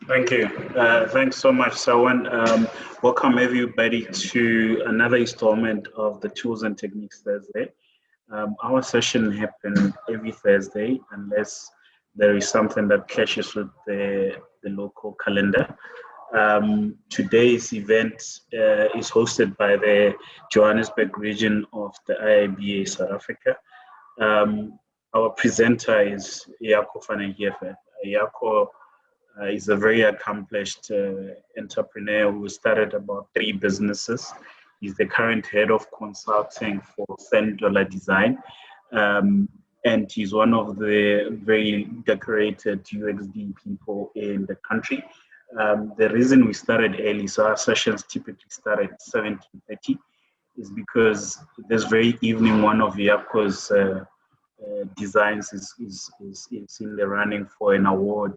Thank you. Thanks so much, Sawan. Welcome everybody to another installment of the Tools and Techniques Thursday. Our session happens every Thursday unless there is something that clashes with the local calendar. Today's event is hosted by the Johannesburg region of the IIBA South Africa. Our presenter is Jaco van Heever. Jaco is a very accomplished entrepreneur who started about 3 businesses. He's the current head of consulting for $10 Design. And he's one of the very decorated UXD people in the country. The reason we started early, so our sessions typically start at 17:30, is because this very evening, one of Jaco's designs is in the running for an award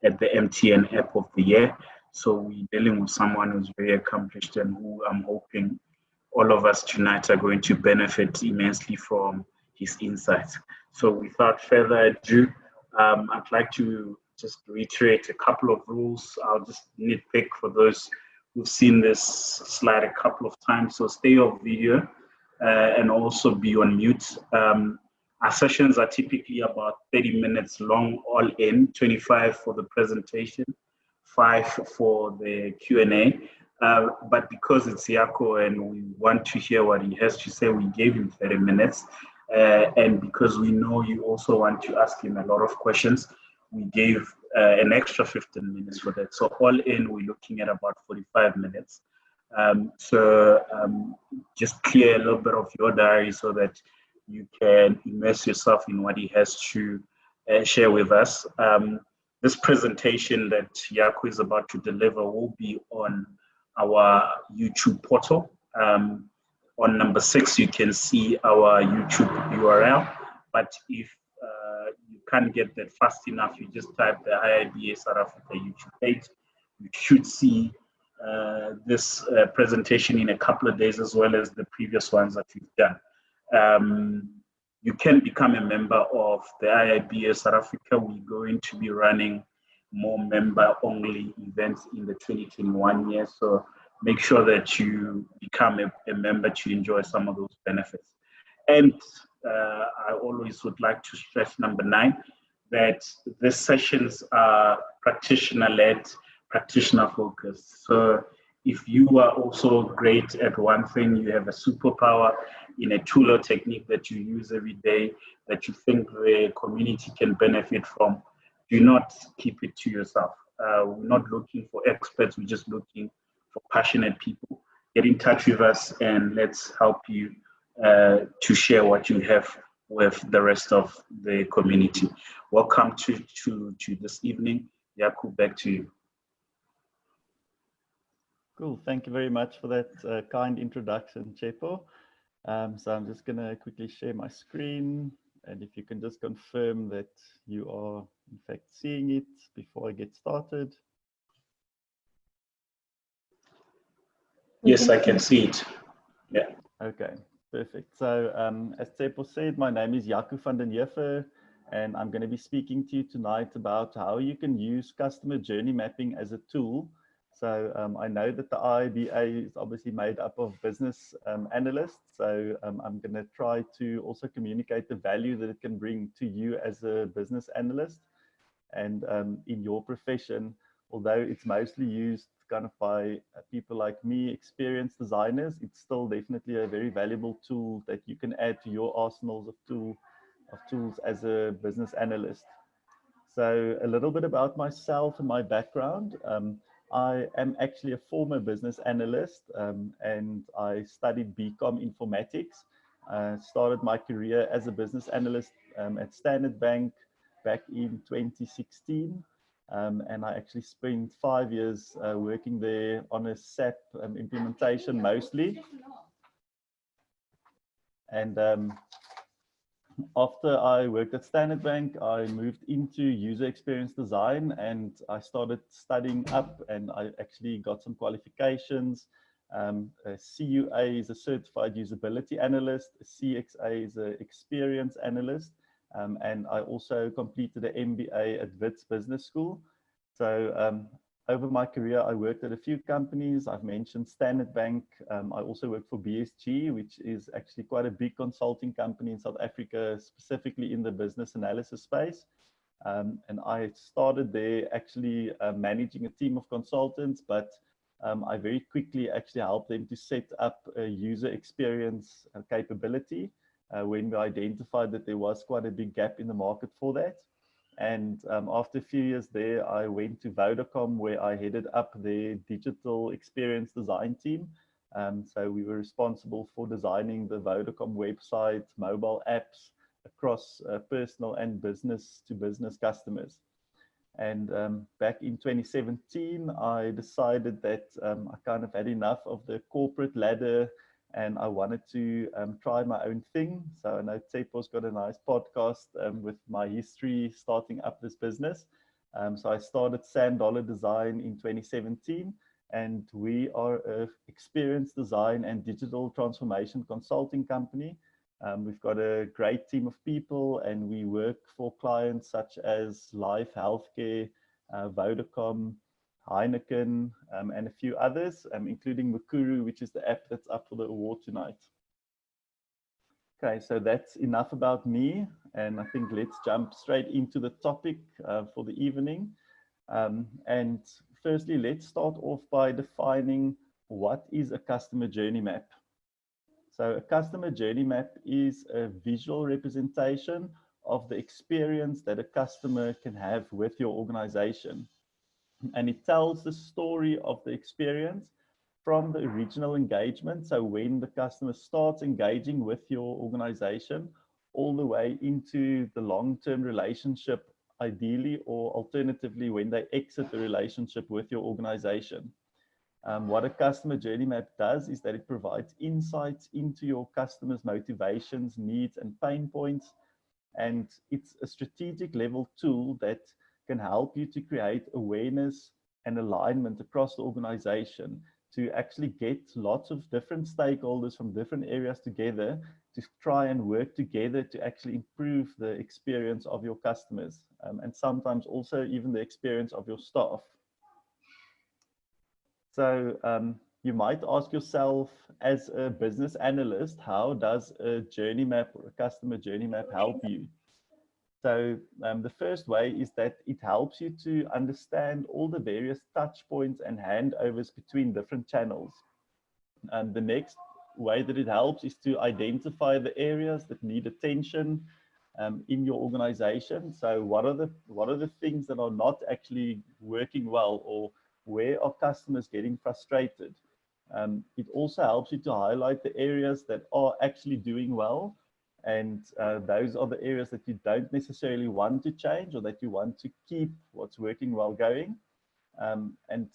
at the MTN App of the Year. So we're dealing with someone who's very accomplished and who I'm hoping all of us tonight are going to benefit immensely from his insights. So without further ado, I'd like to just reiterate a couple of rules. I'll just nitpick for those who've seen this slide a couple of times. So stay off video and also be on mute. Our sessions are typically about 30 minutes long, all in, 25 for the presentation, 5 for the Q&A. But because it's Jaco and we want to hear what he has to say, we gave him 30 minutes. And because we know you also want to ask him a lot of questions, we gave an extra 15 minutes for that. So all in, we're looking at about 45 minutes. Just clear a little bit of your diary so that you can immerse yourself in what he has to share with us. This presentation that Jaco is about to deliver will be on our YouTube portal. On number 6, you can see our YouTube URL, but if you can't get that fast enough, you just type the IIBA South Africa YouTube page. You should see this presentation in a couple of days, as well as the previous ones that we've done. You can become a member of the IIBA South Africa. We're going to be running more member-only events in the 2021 year. So make sure that you become a member to enjoy some of those benefits. And I always would like to stress number 9, that these sessions are practitioner-led, practitioner-focused. So if you are also great at one thing, you have a superpower in a tool or technique that you use every day, that you think the community can benefit from, do not keep it to yourself. We're not looking for experts, we're just looking for passionate people. Get in touch with us and let's help you to share what you have with the rest of the community. Welcome to this evening. Jaco, back to you. Cool, thank you very much for that kind introduction, Chepo. So I'm just gonna quickly share my screen, and if you can just confirm that you are in fact seeing it before I get started. Yes, I can see it. Yeah. Okay, perfect. So as Chepo said, my name is Jaco van Heever, and I'm going to be speaking to you tonight about how you can use customer journey mapping as a tool. So I know that the IIBA is obviously made up of business analysts. So I'm going to try to also communicate the value that it can bring to you as a business analyst. And in your profession, although it's mostly used kind of by people like me, experienced designers, it's still definitely a very valuable tool that you can add to your arsenals of tools as a business analyst. So a little bit about myself and my background. I am actually a former business analyst and I studied BCom informatics. Started my career as a business analyst at Standard Bank back in 2016. And I actually spent 5 years working there on a SAP implementation mostly. And after I worked at Standard Bank, I moved into user experience design and I started studying up, and I actually got some qualifications. A CUA is a certified usability analyst, a CXA is an experience analyst, and I also completed an MBA at Wits Business School. So Over my career, I worked at a few companies. I've mentioned Standard Bank. I also worked for BSG, which is actually quite a big consulting company in South Africa, specifically in the business analysis space. And I started there actually managing a team of consultants, but I very quickly actually helped them to set up a user experience capability when we identified that there was quite a big gap in the market for that. And after a few years there, I went to Vodacom, where I headed up their digital experience design team. So we were responsible for designing the Vodacom website, mobile apps across personal and business to business customers. And back in 2017, I decided that I kind of had enough of the corporate ladder and I wanted to try my own thing. So I know Tsepo's got a nice podcast with my history starting up this business. So I started Sand Dollar Design in 2017, and we are an experience design and digital transformation consulting company. We've got a great team of people, and we work for clients such as Life Healthcare, Vodacom, Heineken, and a few others, including Mukuru, which is the app that's up for the award tonight. Okay, so that's enough about me, and I think let's jump straight into the topic for the evening. And firstly, let's start off by defining what is a customer journey map. So a customer journey map is a visual representation of the experience that a customer can have with your organization. And it tells the story of the experience from the original engagement. So when the customer starts engaging with your organization, all the way into the long-term relationship, ideally, or alternatively, when they exit the relationship with your organization. What a customer journey map does is that it provides insights into your customers' motivations, needs, and pain points. And it's a strategic level tool that can help you to create awareness and alignment across the organization to actually get lots of different stakeholders from different areas together to try and work together to actually improve the experience of your customers, and sometimes also even the experience of your staff. So you might ask yourself, as a business analyst, how does a journey map or a customer journey map help you? So the first way is that it helps you to understand all the various touch points and handovers between different channels. And the next way that it helps is to identify the areas that need attention in your organization. So what are the things that are not actually working well, or where are customers getting frustrated? It also helps you to highlight the areas that are actually doing well. And those are the areas that you don't necessarily want to change, or that you want to keep what's working well going. And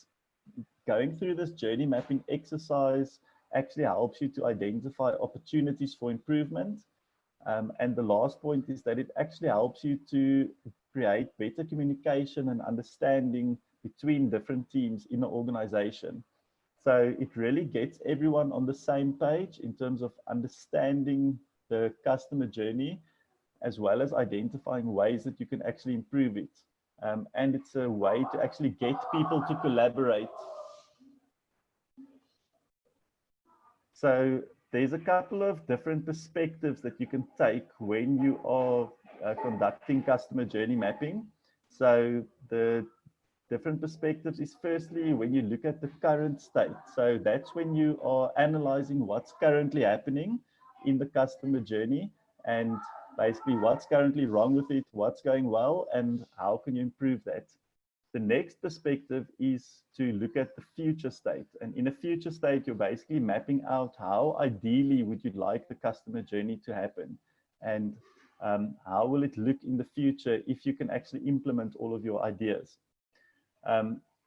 going through this journey mapping exercise actually helps you to identify opportunities for improvement. And the last point is that it actually helps you to create better communication and understanding between different teams in an organization. So it really gets everyone on the same page in terms of understanding the customer journey, as well as identifying ways that you can actually improve it. And it's a way to actually get people to collaborate. So there's a couple of different perspectives that you can take when you are conducting customer journey mapping. So the different perspectives is, firstly, when you look at the current state. So that's when you are analyzing what's currently happening in the customer journey, and basically what's currently wrong with it, what's going well, and how can you improve that. The next perspective is to look at the future state. And in a future state, you're basically mapping out how ideally would you like the customer journey to happen, and how will it look in the future if you can actually implement all of your ideas.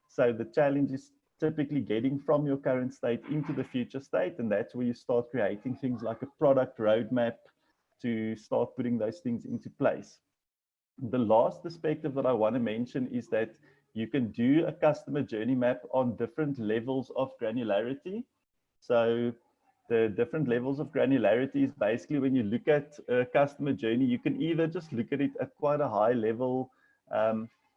So the challenge is typically getting from your current state into the future state, and that's where you start creating things like a product roadmap to start putting those things into place. The last perspective that I want to mention is that you can do a customer journey map on different levels of granularity. So the different levels of granularity is basically when you look at a customer journey, you can either just look at it at quite a high level,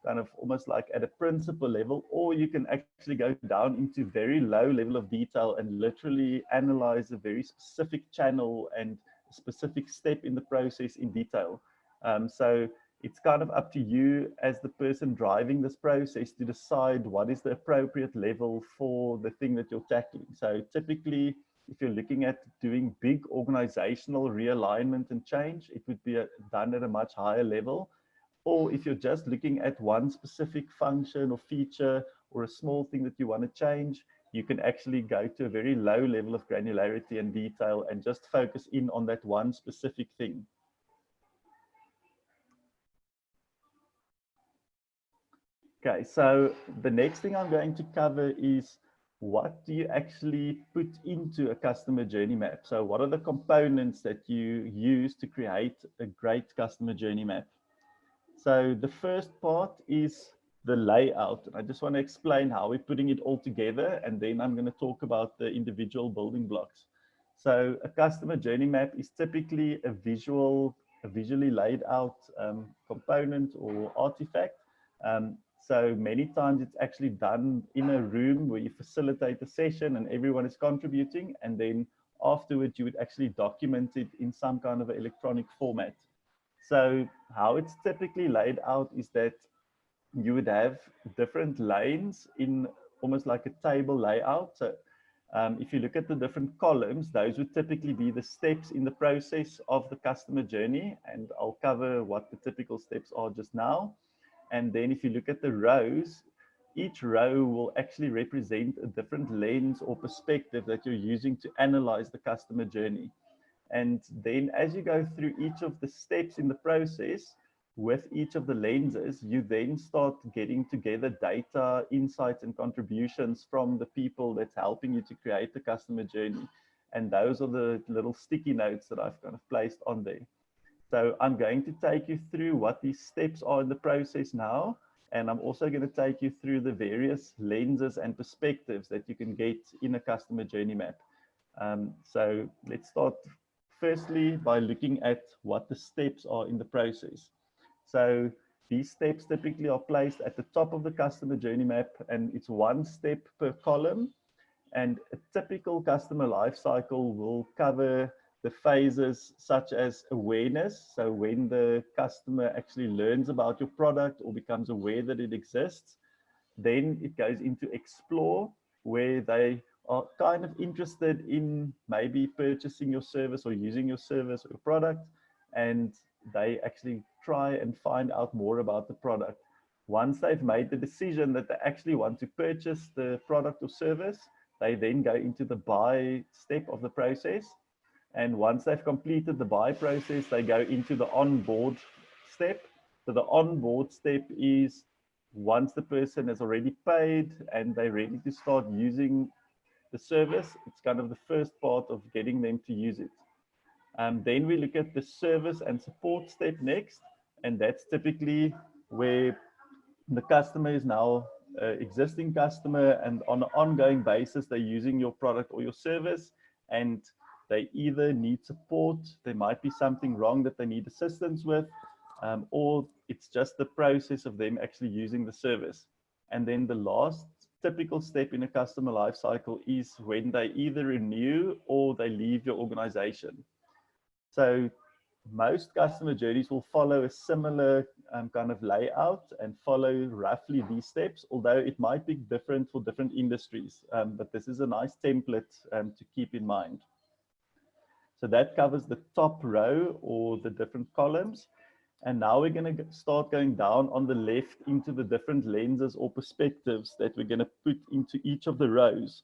kind of almost like at a principle level, or you can actually go down into very low level of detail and literally analyze a very specific channel and a specific step in the process in detail. So it's kind of up to you as the person driving this process to decide what is the appropriate level for the thing that you're tackling. So typically, if you're looking at doing big organizational realignment and change, it would be done at a much higher level. Or if you're just looking at one specific function or feature or a small thing that you want to change, you can actually go to a very low level of granularity and detail and just focus in on that one specific thing. Okay, so the next thing I'm going to cover is what do you actually put into a customer journey map? So what are the components that you use to create a great customer journey map? So the first part is the layout. I just want to explain how we're putting it all together, and then I'm going to talk about the individual building blocks. So a customer journey map is typically a visually laid out component or artifact. So many times it's actually done in a room where you facilitate a session and everyone is contributing, and then afterwards you would actually document it in some kind of electronic format. So how it's typically laid out is that you would have different lanes in almost like a table layout. So if you look at the different columns, those would typically be the steps in the process of the customer journey. And I'll cover what the typical steps are just now. And then if you look at the rows, each row will actually represent a different lens or perspective that you're using to analyze the customer journey. And then as you go through each of the steps in the process with each of the lenses, you then start getting together data, insights, and contributions from the people that's helping you to create the customer journey. And those are the little sticky notes that I've kind of placed on there. So I'm going to take you through what these steps are in the process now. And I'm also going to take you through the various lenses and perspectives that you can get in a customer journey map. So let's start firstly by looking at what the steps are in the process. So these steps typically are placed at the top of the customer journey map, and it's one step per column. And a typical customer lifecycle will cover the phases such as awareness. So when the customer actually learns about your product or becomes aware that it exists, then it goes into explore, where they are kind of interested in maybe purchasing your service or using your service or your product, and they actually try and find out more about the product. Once they've made the decision that they actually want to purchase the product or service, they then go into the buy step of the process. And once they've completed the buy process, they go into the onboard step. So the onboard step is once the person has already paid and they're ready to start using the service, it's kind of the first part of getting them to use it. Then we look at the service and support step next, and that's typically where the customer is now an existing customer, and on an ongoing basis, they're using your product or your service, and they either need support, there might be something wrong that they need assistance with, or it's just the process of them actually using the service. And then the last typical step in a customer lifecycle is when they either renew or they leave your organization. So most customer journeys will follow a similar kind of layout and follow roughly these steps, although it might be different for different industries. But this is a nice template to keep in mind. So that covers the top row or the different columns. And now we're going to start going down on the left into the different lenses or perspectives that we're going to put into each of the rows.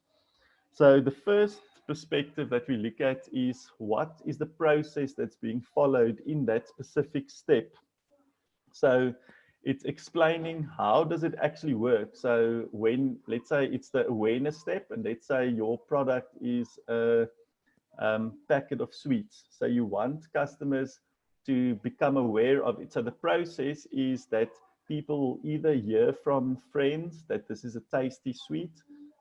So the first perspective that we look at is what is the process that's being followed in that specific step. So it's explaining how does it actually work. So when, let's say it's the awareness step, and let's say your product is a packet of sweets. So you want customers to become aware of it. So the process is that people will either hear from friends that this is a tasty sweet.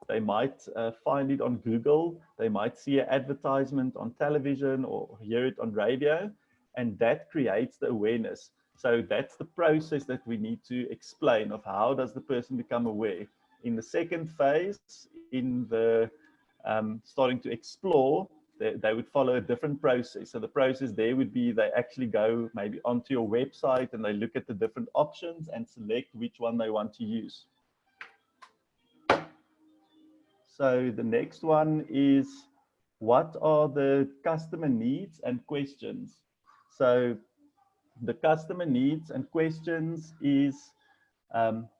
They might find it on Google. They might see an advertisement on television or hear it on radio, and that creates the awareness. So that's the process that we need to explain of how does the person become aware. In the second phase, in the starting to explore, they would follow a different process. So the process there would be they actually go maybe onto your website and they look at the different options and select which one they want to use. So the next one is, what are the customer needs and questions? So the customer needs and questions is,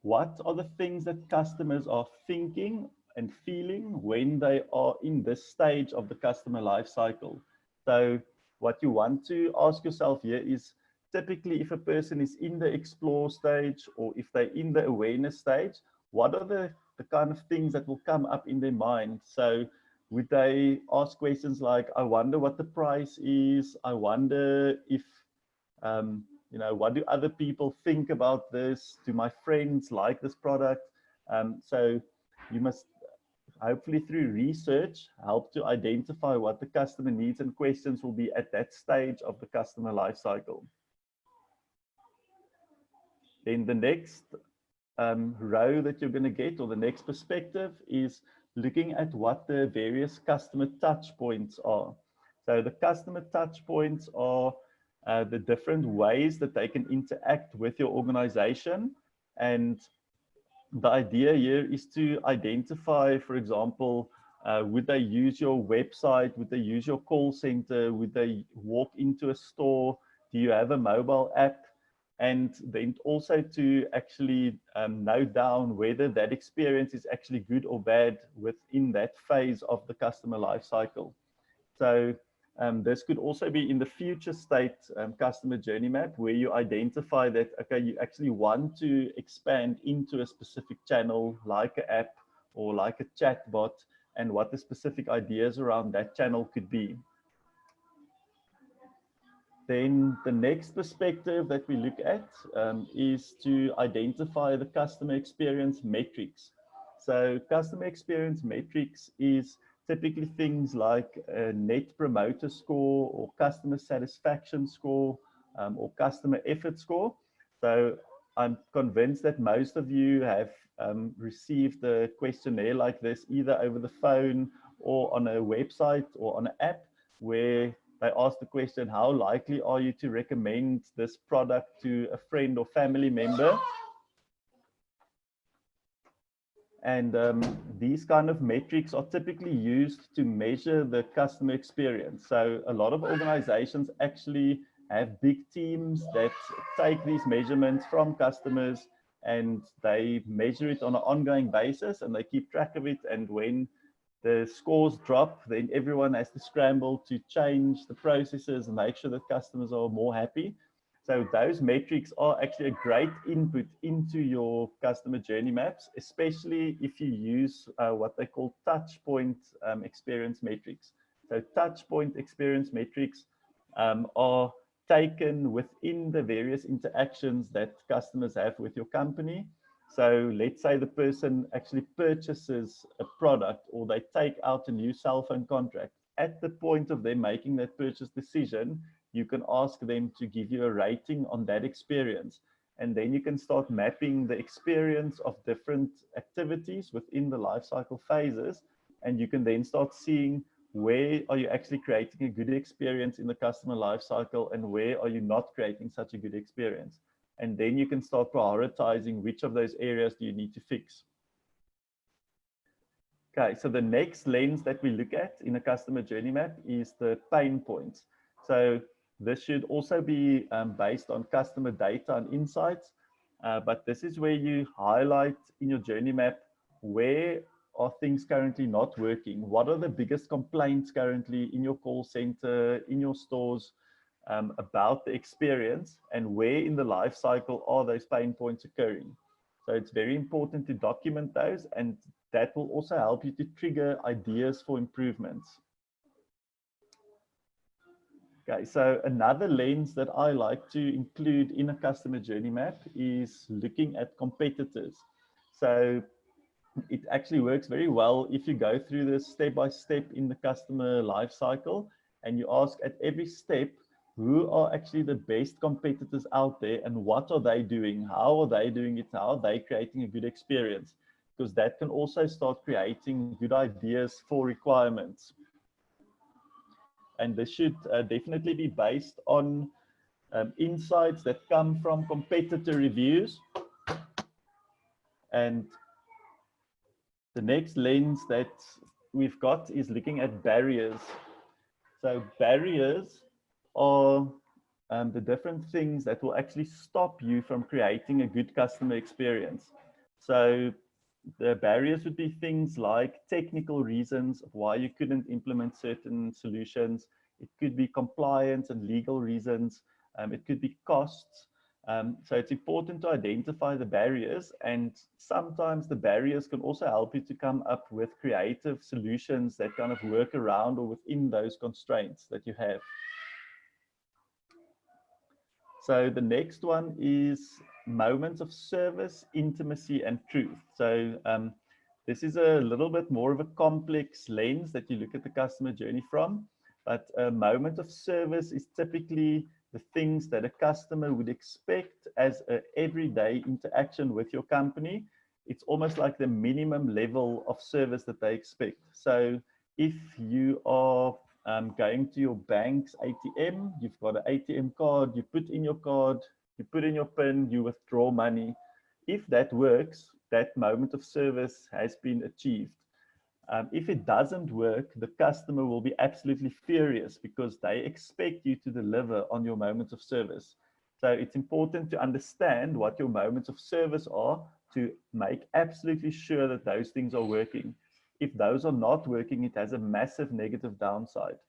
what are the things that customers are thinking and feeling when they are in this stage of the customer life cycle? So what you want to ask yourself here is, typically if a person is in the explore stage or if they're in the awareness stage, what are the kind of things that will come up in their mind? So would they ask questions like, I wonder what the price is, I wonder if you know, what do other people think about this? Do my friends like this product? So you must, hopefully through research, help to identify what the customer needs and questions will be at that stage of the customer life cycle. Then the next row that you're going to get, or the next perspective, is looking at what the various customer touch points are. So the customer touch points are the different ways that they can interact with your organization. And the idea here is to identify, for example, would they use your website? Would they use your call center? Would they walk into a store? Do you have a mobile app? And then also to actually note down whether that experience is actually good or bad within that phase of the customer life cycle. So this could also be in the future state customer journey map, where you identify that, okay, you actually want to expand into a specific channel like an app or like a chat bot, and what the specific ideas around that channel could be. Then the next perspective that we look at is to identify the customer experience metrics. So customer experience metrics is typically things like a net promoter score or customer satisfaction score or customer effort score. So I'm convinced that most of you have received a questionnaire like this, either over the phone or on a website or on an app, where they ask the question, how likely are you to recommend this product to a friend or family member? And these kind of metrics are typically used to measure the customer experience. So a lot of organizations actually have big teams that take these measurements from customers and they measure it on an ongoing basis and they keep track of it. And when the scores drop, then everyone has to scramble to change the processes and make sure that customers are more happy. So those metrics are actually a great input into your customer journey maps, especially if you use what they call touch point experience metrics. So touch point experience metrics are taken within the various interactions that customers have with your company. So let's say the person actually purchases a product or they take out a new cell phone contract. At the point of them making that purchase decision, you can ask them to give you a rating on that experience. And then you can start mapping the experience of different activities within the lifecycle phases. And you can then start seeing where are you actually creating a good experience in the customer lifecycle and where are you not creating such a good experience. And then you can start prioritizing which of those areas do you need to fix. Okay, so the next lens that we look at in a customer journey map is the pain points. So this should also be based on customer data and insights, but this is where you highlight in your journey map where are things currently not working, what are the biggest complaints currently in your call center, in your stores, about the experience, and where in the life cycle are those pain points occurring. So it's very important to document those, and that will also help you to trigger ideas for improvements. Okay, so another lens that I like to include in a customer journey map is looking at competitors. So it actually works very well if you go through this step by step in the customer life cycle and you ask at every step, who are actually the best competitors out there and what are they doing? How are they doing it? How are they creating a good experience? Because that can also start creating good ideas for requirements. And this should definitely be based on insights that come from competitor reviews. And the next lens that we've got is looking at barriers. So barriers are the different things that will actually stop you from creating a good customer experience. So the barriers would be things like technical reasons of why you couldn't implement certain solutions. It could be compliance and legal reasons. It could be costs. So it's important to identify the barriers, and sometimes the barriers can also help you to come up with creative solutions that kind of work around or within those constraints that you have. So the next one is moments of service, intimacy, and truth. So this is a little bit more of a complex lens that you look at the customer journey from, but a moment of service is typically the things that a customer would expect as an everyday interaction with your company. It's almost like the minimum level of service that they expect. So if you are going to your bank's ATM, you've got an ATM card, you put in your card, you put in your PIN, you withdraw money. If that works, that moment of service has been achieved. If it doesn't work, the customer will be absolutely furious because they expect you to deliver on your moments of service. So it's important to understand what your moments of service are to make absolutely sure that those things are working. If those are not working, it has a massive negative downside.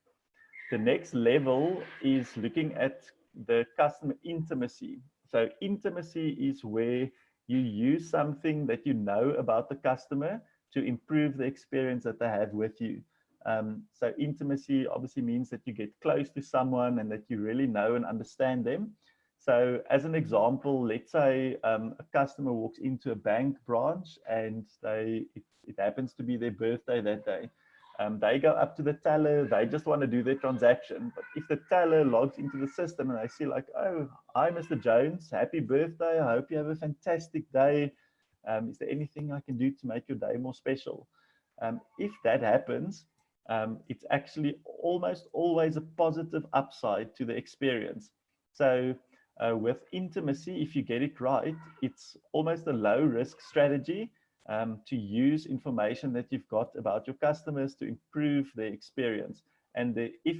The next level is looking at the customer intimacy. So intimacy is where you use something that you know about the customer to improve the experience that they have with you. So intimacy obviously means that you get close to someone and that you really know and understand them. So as an example, let's say a customer walks into a bank branch and it happens to be their birthday that day. They go up to the teller, they just want to do their transaction. But if the teller logs into the system and they see like, oh, hi, Mr. Jones, happy birthday. I hope you have a fantastic day. Is there anything I can do to make your day more special? If that happens, it's actually almost always a positive upside to the experience. So with intimacy, if you get it right, it's almost a low risk strategy to use information that you've got about your customers to improve their experience. And if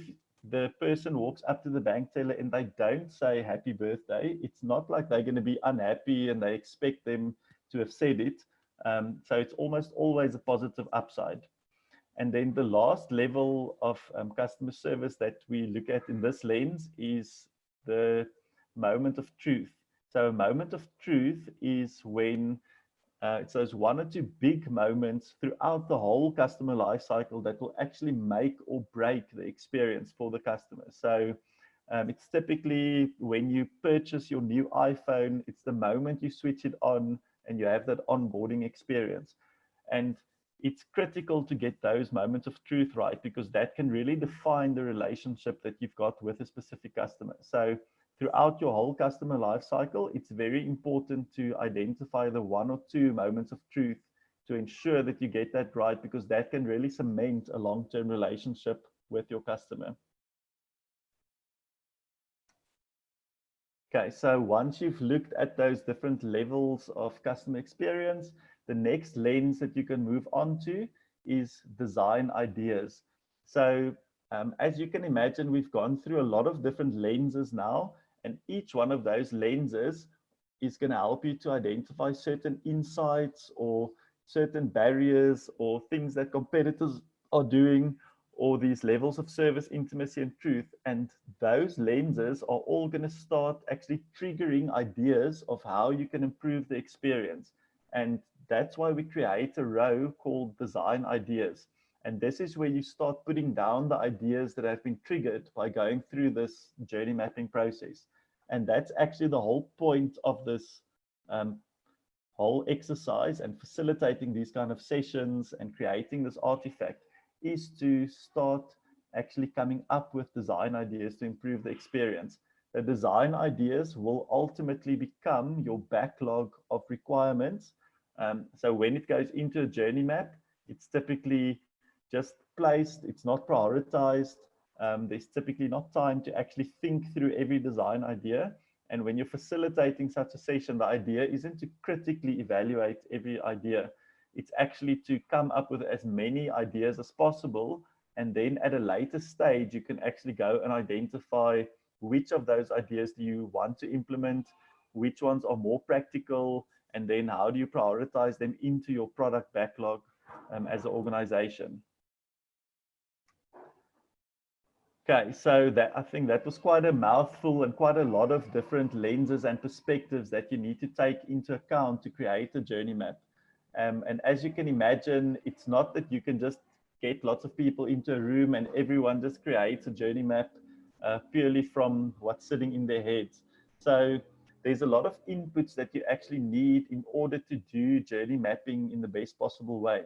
the person walks up to the bank teller and they don't say happy birthday, it's not like they're going to be unhappy and they expect them to have said it. So it's almost always a positive upside. And then the last level of customer service that we look at in this lens is the moment of truth. So a moment of truth is when it's those one or two big moments throughout the whole customer life cycle that will actually make or break the experience for the customer. So it's typically when you purchase your new iPhone, it's the moment you switch it on and you have that onboarding experience. And it's critical to get those moments of truth right, because that can really define the relationship that you've got with a specific customer. So throughout your whole customer life cycle, it's very important to identify the one or two moments of truth to ensure that you get that right, because that can really cement a long-term relationship with your customer. Okay, so once you've looked at those different levels of customer experience, the next lens that you can move on to is design ideas. So as you can imagine, we've gone through a lot of different lenses now, and each one of those lenses is going to help you to identify certain insights or certain barriers or things that competitors are doing, or these levels of service, intimacy, and truth. And those lenses are all going to start actually triggering ideas of how you can improve the experience. And that's why we create a row called design ideas. And this is where you start putting down the ideas that have been triggered by going through this journey mapping process. And that's actually the whole point of this whole exercise and facilitating these kind of sessions and creating this artifact, is to start actually coming up with design ideas to improve the experience. The design ideas will ultimately become your backlog of requirements. So when it goes into a journey map, it's typically just placed, it's not prioritized. There's typically not time to actually think through every design idea. And when you're facilitating such a session, the idea isn't to critically evaluate every idea. It's actually to come up with as many ideas as possible. And then at a later stage, you can actually go and identify which of those ideas do you want to implement, which ones are more practical, and then how do you prioritize them into your product backlog as an organization. Okay, so that, I think that was quite a mouthful and quite a lot of different lenses and perspectives that you need to take into account to create a journey map. And as you can imagine, it's not that you can just get lots of people into a room and everyone just creates a journey map purely from what's sitting in their heads. So there's a lot of inputs that you actually need in order to do journey mapping in the best possible way.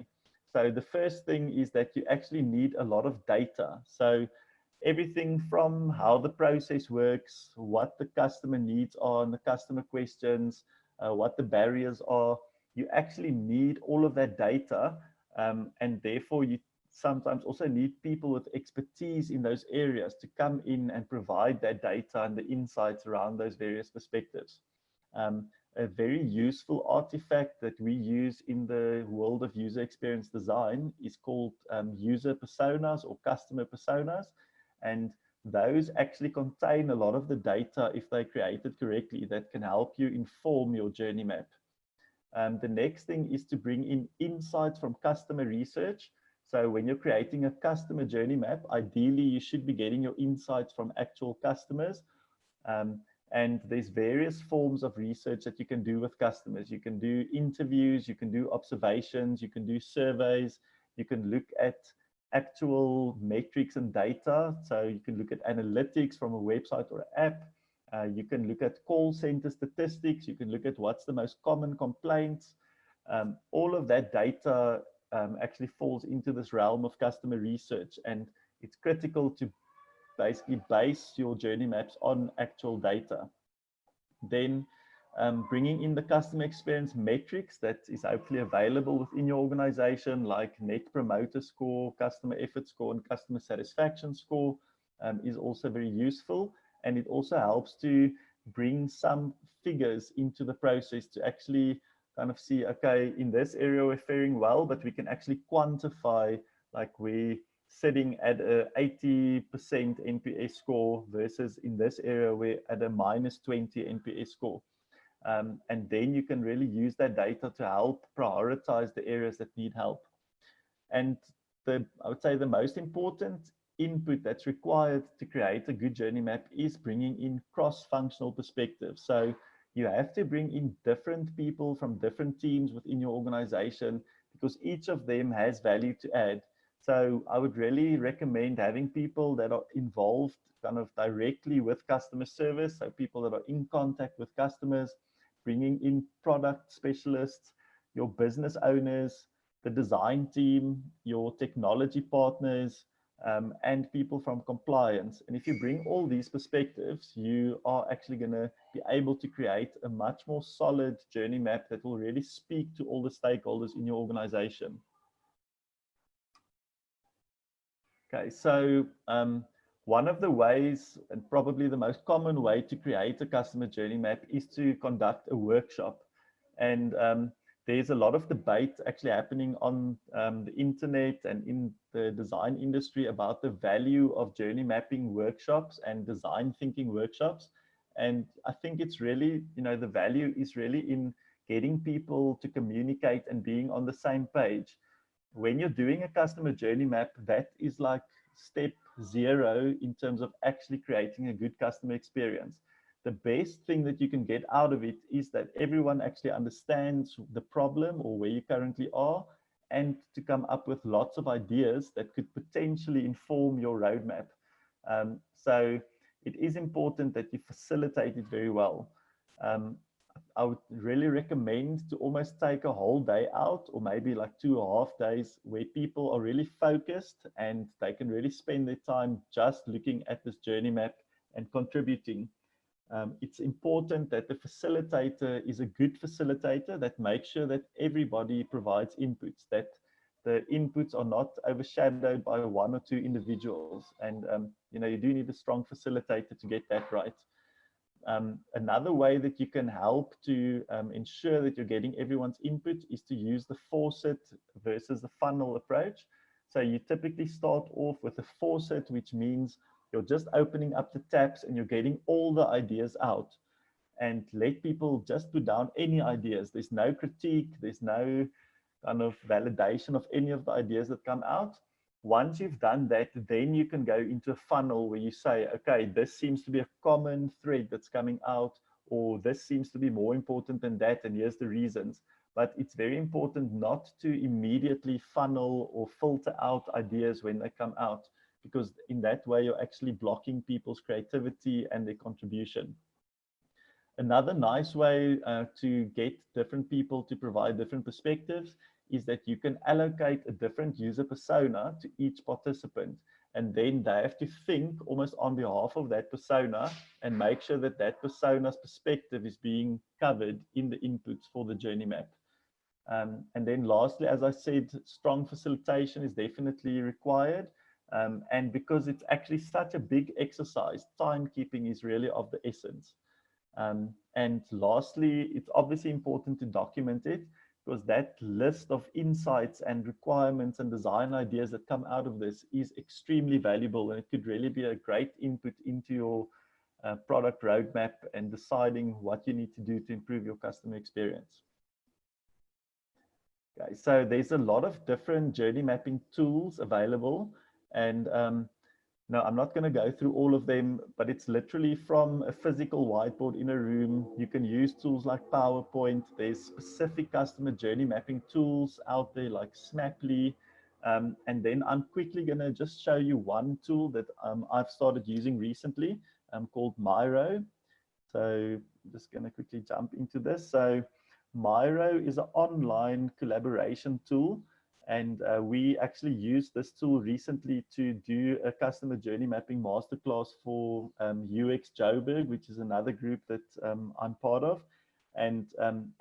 So the first thing is that you actually need a lot of data. So everything from how the process works, what the customer needs are, and the customer questions, what the barriers are. You actually need all of that data, and therefore you sometimes also need people with expertise in those areas to come in and provide that data and the insights around those various perspectives. A very useful artifact that we use in the world of user experience design is called user personas or customer personas. And those actually contain a lot of the data, if they're created correctly, that can help you inform your journey map. The next thing is to bring in insights from customer research. So when you're creating a customer journey map, ideally you should be getting your insights from actual customers. And there's various forms of research that you can do with customers. You can do interviews, you can do observations, you can do surveys, you can look at actual metrics and data. So you can look at analytics from a website or an app. You can look at call center statistics. You can look at what's the most common complaints. All of that data actually falls into this realm of customer research, and it's critical to basically base your journey maps on actual data. Then bringing in the customer experience metrics that is hopefully available within your organization, like Net Promoter Score, Customer Effort Score, and Customer Satisfaction Score is also very useful. And it also helps to bring some figures into the process to actually kind of see, okay, in this area we're faring well, but we can actually quantify, like we're sitting at a 80% NPS score versus in this area we're at a -20 NPS score. And then you can really use that data to help prioritize the areas that need help. And I would say the most important input that's required to create a good journey map is bringing in cross-functional perspectives. So you have to bring in different people from different teams within your organization, because each of them has value to add. So I would really recommend having people that are involved kind of directly with customer service, so people that are in contact with customers, bringing in product specialists, your business owners, the design team, your technology partners, and people from compliance. And if you bring all these perspectives, you are actually going to be able to create a much more solid journey map that will really speak to all the stakeholders in your organization. Okay, so one of the ways, and probably the most common way to create a customer journey map, is to conduct a workshop. And there's a lot of debate actually happening on the internet and in the design industry about the value of journey mapping workshops and design thinking workshops. And I think it's really, the value is really in getting people to communicate and being on the same page. When you're doing a customer journey map, that is like step 0 in terms of actually creating a good customer experience. The best thing that you can get out of it is that everyone actually understands the problem or where you currently are, and to come up with lots of ideas that could potentially inform your roadmap. So it is important that you facilitate it very well. I would really recommend to almost take a whole day out, or maybe like 2.5 days, where people are really focused and they can really spend their time just looking at this journey map and contributing. It's important that the facilitator is a good facilitator that makes sure that everybody provides inputs, that the inputs are not overshadowed by one or two individuals. And you do need a strong facilitator to get that right. Another way that you can help to ensure that you're getting everyone's input is to use the faucet versus the funnel approach. So you typically start off with a faucet, which means you're just opening up the taps and you're getting all the ideas out, and let people just put down any ideas. There's no critique, there's no kind of validation of any of the ideas that come out. Once you've done that, then you can go into a funnel where you say, okay, this seems to be a common thread that's coming out, or this seems to be more important than that, and here's the reasons. But it's very important not to immediately funnel or filter out ideas when they come out, because in that way, you're actually blocking people's creativity and their contribution. Another nice way to get different people to provide different perspectives is that you can allocate a different user persona to each participant, and then they have to think almost on behalf of that persona and make sure that that persona's perspective is being covered in the inputs for the journey map. And then lastly, as I said, strong facilitation is definitely required. And because it's actually such a big exercise, timekeeping is really of the essence. And lastly, it's obviously important to document it, because that list of insights and requirements and design ideas that come out of this is extremely valuable, and it could really be a great input into your product roadmap and deciding what you need to do to improve your customer experience. Okay, so there's a lot of different journey mapping tools available, and no, I'm not going to go through all of them, but it's literally from a physical whiteboard in a room. You can use tools like PowerPoint. There's specific customer journey mapping tools out there like Snaply. And then I'm quickly going to just show you one tool that I've started using recently called Miro. So I'm just going to quickly jump into this. So Miro is an online collaboration tool. And we actually used this tool recently to do a customer journey mapping masterclass for UX Joburg, which is another group that I'm part of. And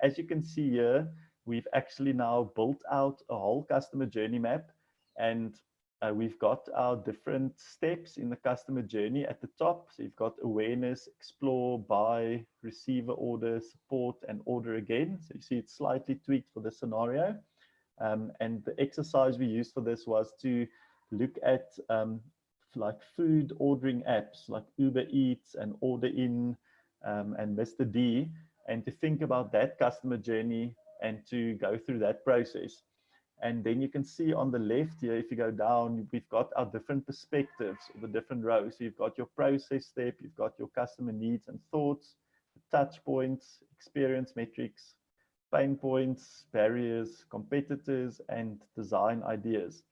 as you can see here, we've actually now built out a whole customer journey map. And we've got our different steps in the customer journey at the top. So you've got awareness, explore, buy, receive an order, support, and order again. So you see it's slightly tweaked for the scenario. And the exercise we used for this was to look at like food ordering apps like Uber Eats and Order In and Mr. D, and to think about that customer journey and to go through that process. And then you can see on the left here, if you go down, we've got our different perspectives of the different rows. So you've got your process step, you've got your customer needs and thoughts, touch points, experience metrics, pain points, barriers, competitors, and design ideas.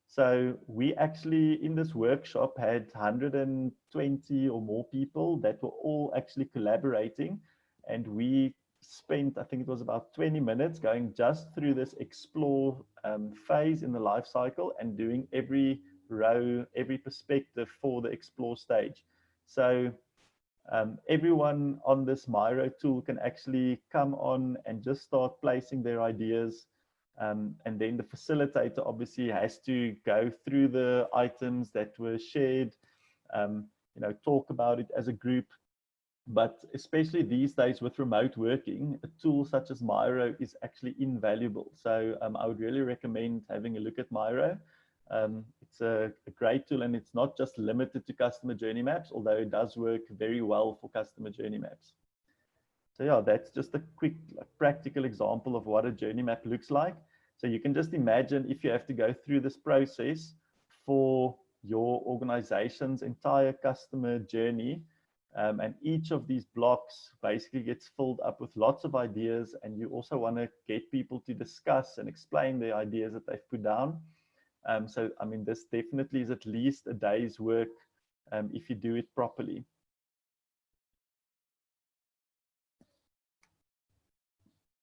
So we actually, in this workshop, had 120 or more people that were all actually collaborating. And we spent, I think it was about 20 minutes going just through this explore phase in the life cycle and doing every row, every perspective for the explore stage. So everyone on this Miro tool can actually come on and just start placing their ideas. And then the facilitator obviously has to go through the items that were shared, talk about it as a group. But especially these days with remote working, a tool such as Miro is actually invaluable. So I would really recommend having a look at Miro. It's a great tool, and it's not just limited to customer journey maps, although it does work very well for customer journey maps. So yeah, that's just a quick practical example of what a journey map looks like. So you can just imagine if you have to go through this process for your organization's entire customer journey, and each of these blocks basically gets filled up with lots of ideas, and you also want to get people to discuss and explain the ideas that they've put down. So, I mean, this definitely is at least a day's work if you do it properly.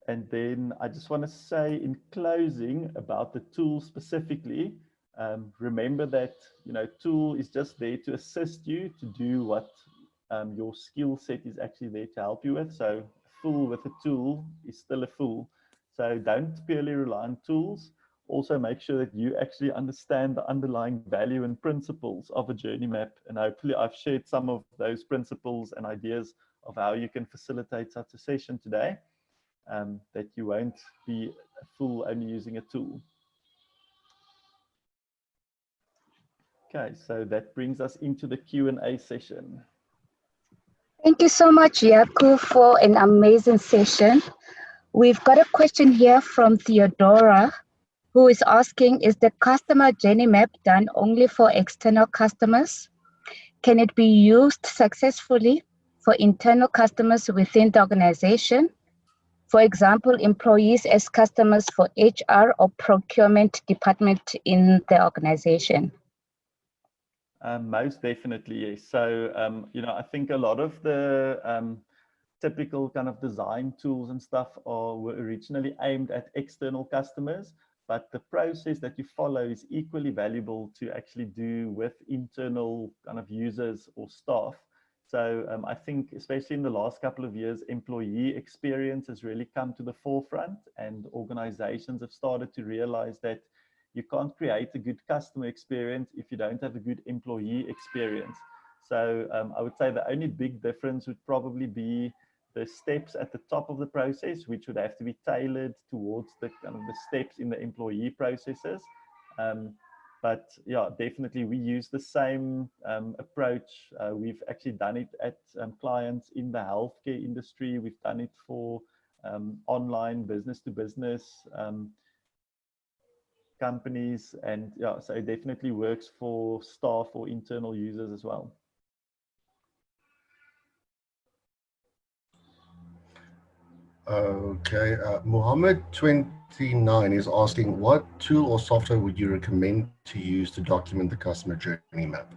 And then I just want to say in closing about the tool specifically, remember that, tool is just there to assist you to do what your skill set is actually there to help you with. So a fool with a tool is still a fool. So don't purely rely on tools. Also make sure that you actually understand the underlying value and principles of a journey map. And hopefully I've shared some of those principles and ideas of how you can facilitate such a session today, that you won't be a fool only using a tool. Okay, so that brings us into the Q&A session. Thank you so much, Jaco, for an amazing session. We've got a question here from Theodora, who is asking, is the customer journey map done only for external customers? Can it be used successfully for internal customers within the organization? For example, employees as customers for HR or procurement department in the organization. Most definitely, yes. So, I think a lot of the typical kind of design tools and stuff were originally aimed at external customers, but the process that you follow is equally valuable to actually do with internal kind of users or staff. So I think especially in the last couple of years, employee experience has really come to the forefront, and organizations have started to realize that you can't create a good customer experience if you don't have a good employee experience. So I would say the only big difference would probably be the steps at the top of the process, which would have to be tailored towards the kind of the steps in the employee processes. But yeah, definitely we use the same approach. We've actually done it at clients in the healthcare industry. We've done it for online business to business companies, and yeah, so it definitely works for staff or internal users as well. Okay, Muhammad29 is asking, what tool or software would you recommend to use to document the customer journey map?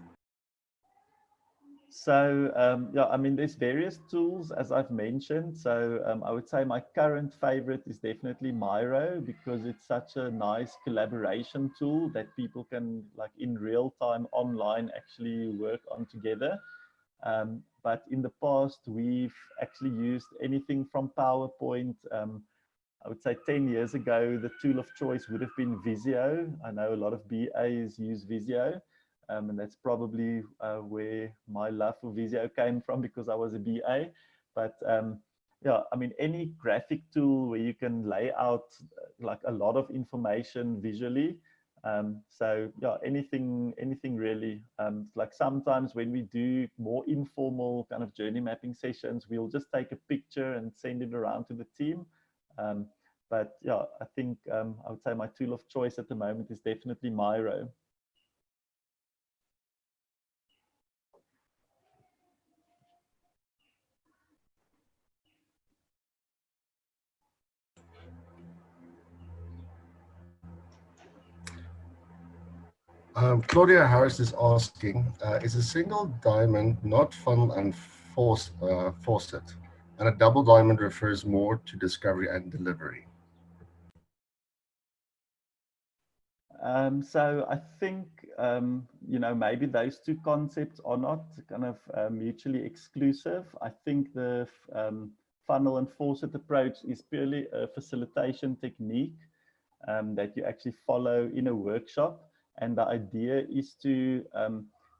So yeah, I mean, there's various tools, as I've mentioned. So I would say my current favorite is definitely Miro, because it's such a nice collaboration tool that people can, like, in real time online actually work on together. But in the past, we've actually used anything from PowerPoint. I would say 10 years ago, the tool of choice would have been Visio. I know a lot of BAs use Visio, and that's probably where my love for Visio came from, because I was a BA. But yeah, I mean, any graphic tool where you can lay out like a lot of information visually. So yeah, anything really. Like sometimes when we do more informal kind of journey mapping sessions, we'll just take a picture and send it around to the team. But yeah, I think I would say my tool of choice at the moment is definitely Miro. Claudia Harris is asking, is a single diamond not funnel and faucet, and a double diamond refers more to discovery and delivery? So I think, maybe those two concepts are not kind of mutually exclusive. I think the funnel and faucet approach is purely a facilitation technique that you actually follow in a workshop. And the idea is to,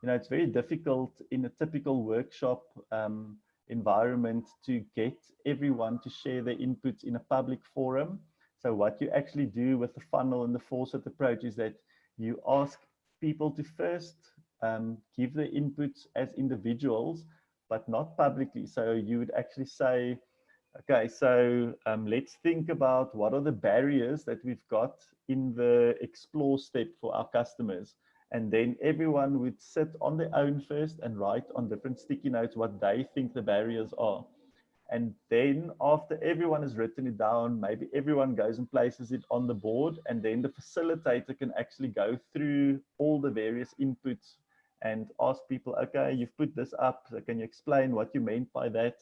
it's very difficult in a typical workshop environment to get everyone to share their inputs in a public forum. So what you actually do with the funnel and the faucet approach is that you ask people to first give their inputs as individuals, but not publicly. So you would actually say, okay, so let's think about what are the barriers that we've got in the explore step for our customers. And then everyone would sit on their own first and write on different sticky notes what they think the barriers are. And then after everyone has written it down, maybe everyone goes and places it on the board, and then the facilitator can actually go through all the various inputs and ask people, okay, you've put this up, so can you explain what you meant by that?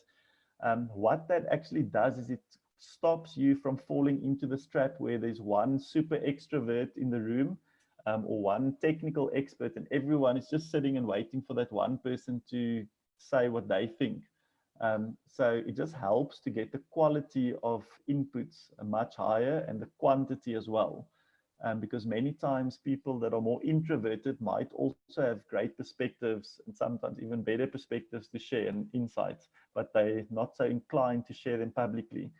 What that actually does is it stops you from falling into this trap where there's one super extrovert in the room, or one technical expert, and everyone is just sitting and waiting for that one person to say what they think. So it just helps to get the quality of inputs much higher and the quantity as well. Because many times people that are more introverted might also have great perspectives and sometimes even better perspectives to share and insights, but they're not so inclined to share them publicly.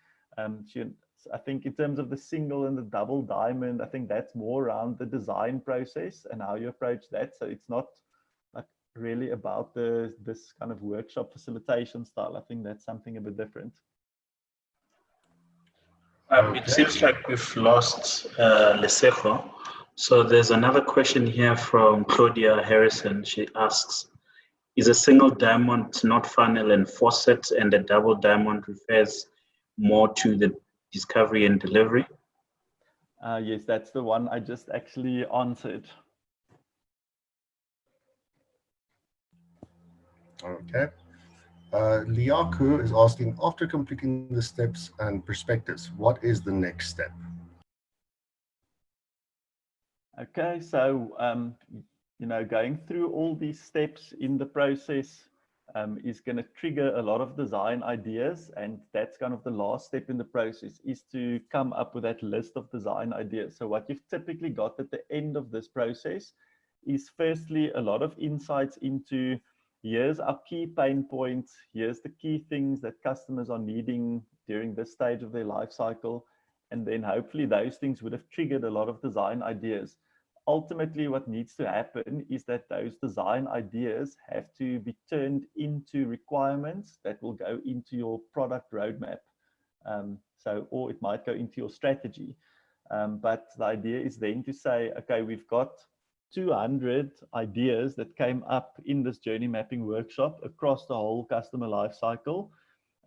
I think in terms of the single and the double diamond, I think that's more around the design process and how you approach that. So it's not like really about this kind of workshop facilitation style. I think that's something a bit different. It seems like we've lost Lesego. So there's another question here from Claudia Harrison. She asks, is a single diamond not funnel and faucet, and a double diamond refers more to the discovery and delivery? Yes, that's the one I just actually answered. Okay. Liaku is asking, after completing the steps and perspectives, what is the next step? Okay, so going through all these steps in the process is going to trigger a lot of design ideas, and that's kind of the last step in the process, is to come up with that list of design ideas. So what you've typically got at the end of this process is firstly a lot of insights into, here's our key pain points, here's the key things that customers are needing during this stage of their life cycle, and then hopefully those things would have triggered a lot of design ideas. Ultimately, what needs to happen is that those design ideas have to be turned into requirements that will go into your product roadmap. Or it might go into your strategy. But the idea is then to say, okay, we've got 200 ideas that came up in this journey mapping workshop across the whole customer life cycle.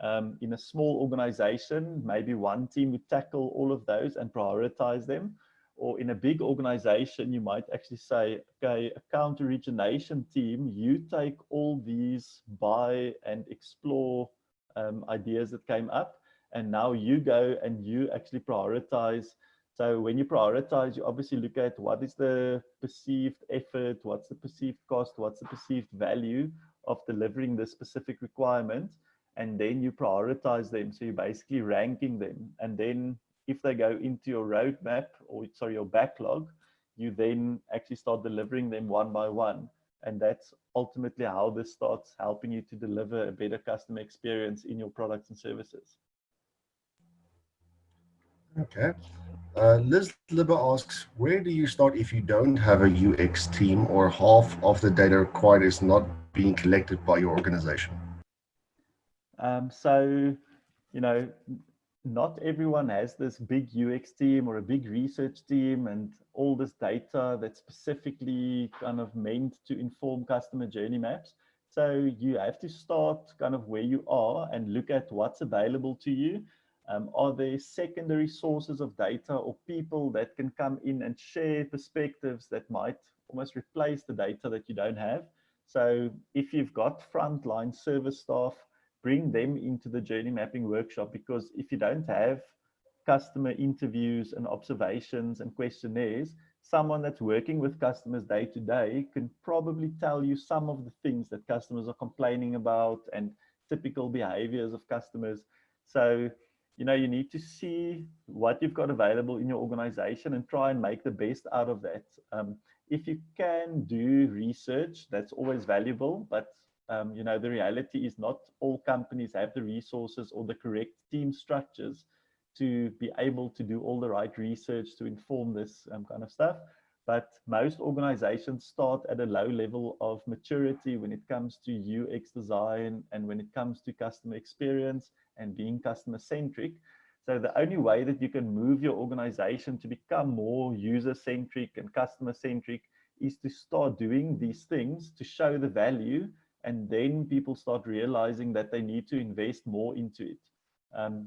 In a small organization, maybe one team would tackle all of those and prioritize them. Or in a big organization, you might actually say, okay, account origination team, you take all these buy and explore ideas that came up, and now you go and you actually prioritize. So when you prioritize, you obviously look at what is the perceived effort, what's the perceived cost, what's the perceived value of delivering this specific requirement, and then you prioritize them. So you're basically ranking them, and then if they go into your roadmap, or sorry, your backlog, you then actually start delivering them one by one. And that's ultimately how this starts helping you to deliver a better customer experience in your products and services. Okay. Liz Libber asks, where do you start if you don't have a UX team or half of the data required is not being collected by your organization? Not everyone has this big UX team or a big research team and all this data that's specifically kind of meant to inform customer journey maps. So you have to start kind of where you are and look at what's available to you. Are there secondary sources of data or people that can come in and share perspectives that might almost replace the data that you don't have? So if you've got frontline service staff, bring them into the journey mapping workshop, because if you don't have customer interviews and observations and questionnaires, someone that's working with customers day to day can probably tell you some of the things that customers are complaining about and typical behaviors of customers. So you need to see what you've got available in your organization and try and make the best out of that. If you can do research, that's always valuable, but the reality is not all companies have the resources or the correct team structures to be able to do all the right research to inform this kind of stuff. But most organizations start at a low level of maturity when it comes to UX design and when it comes to customer experience and being customer centric. So the only way that you can move your organization to become more user centric and customer centric is to start doing these things to show the value, and then people start realizing that they need to invest more into it.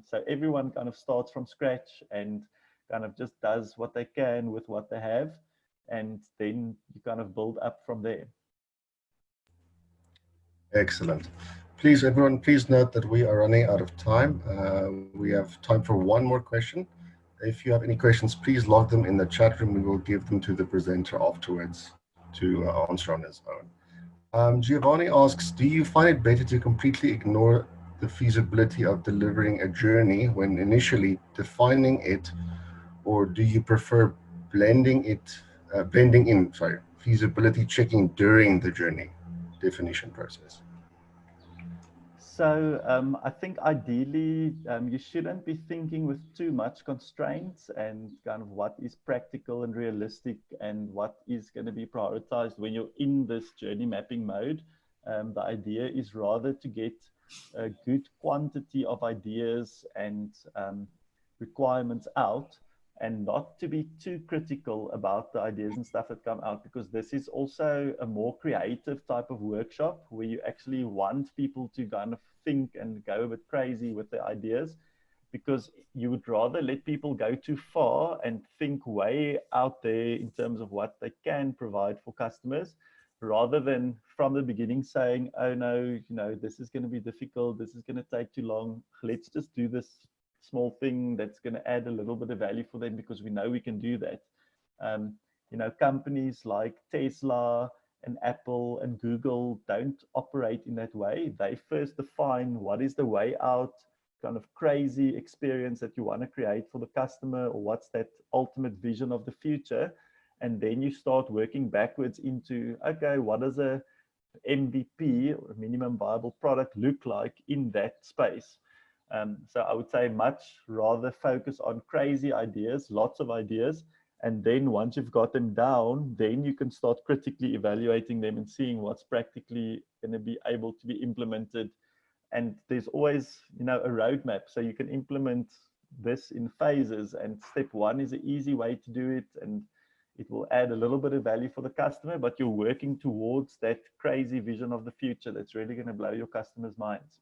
So everyone kind of starts from scratch and kind of just does what they can with what they have, and then you kind of build up from there. Excellent. Please, everyone, please note that we are running out of time. We have time for one more question. If you have any questions, please log them in the chat room. We will give them to the presenter afterwards to answer on his own. Giovanni asks, do you find it better to completely ignore the feasibility of delivering a journey when initially defining it, or do you prefer blending in feasibility checking during the journey definition process? So I think ideally you shouldn't be thinking with too much constraints and kind of what is practical and realistic and what is going to be prioritized when you're in this journey mapping mode. The idea is rather to get a good quantity of ideas and requirements out, and not to be too critical about the ideas and stuff that come out, because this is also a more creative type of workshop where you actually want people to kind of think and go a bit crazy with the ideas, because you would rather let people go too far and think way out there in terms of what they can provide for customers, rather than from the beginning saying, oh no, you know, this is going to be difficult, this is going to take too long, let's just do this small thing that's going to add a little bit of value for them because we know we can do that. You know, companies like Tesla and Apple and Google don't operate in that way. They first define what is the way out, kind of crazy experience that you want to create for the customer, or what's that ultimate vision of the future. And then you start working backwards into, okay, what does a MVP, or a minimum viable product, look like in that space? So I would say much rather focus on crazy ideas, lots of ideas. And then once you've got them down, then you can start critically evaluating them and seeing what's practically going to be able to be implemented. And there's always, you know, a roadmap. So you can implement this in phases. And step one is an easy way to do it. And it will add a little bit of value for the customer, but you're working towards that crazy vision of the future that's really going to blow your customers' minds.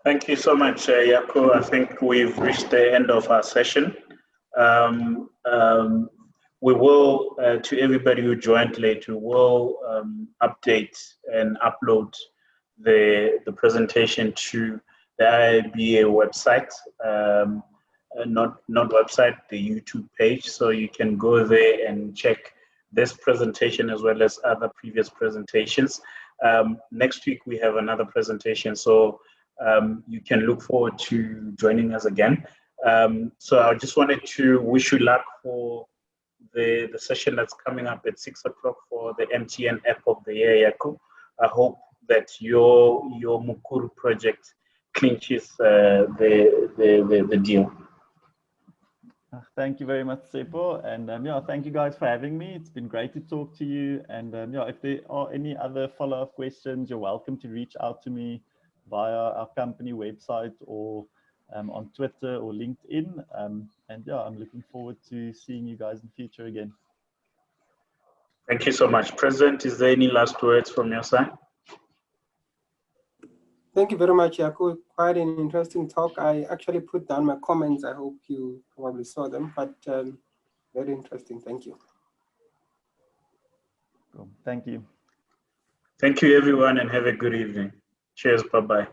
Thank you so much, Jaco. I think we've reached the end of our session. We will, to everybody who joined late, we will update and upload the presentation to the IIBA website, not website, the YouTube page. So you can go there and check this presentation as well as other previous presentations. Next week, we have another presentation. So you can look forward to joining us again. So I just wanted to wish you luck for the session that's coming up at 6 o'clock for the MTN App of the Year, Jaco. I hope that your Mukuru project clinches the deal. Thank you very much, Sepo. And yeah, thank you guys for having me. It's been great to talk to you. And yeah, if there are any other follow-up questions, you're welcome to reach out to me via our company website or on Twitter or LinkedIn. And yeah, I'm looking forward to seeing you guys in the future again. Thank you so much. President, is there any last words from your side? Thank you very much, Jaco. Quite an interesting talk. I actually put down my comments. I hope you probably saw them, but very interesting. Thank you. Cool. Thank you. Thank you, everyone, and have a good evening. Cheers. Bye-bye.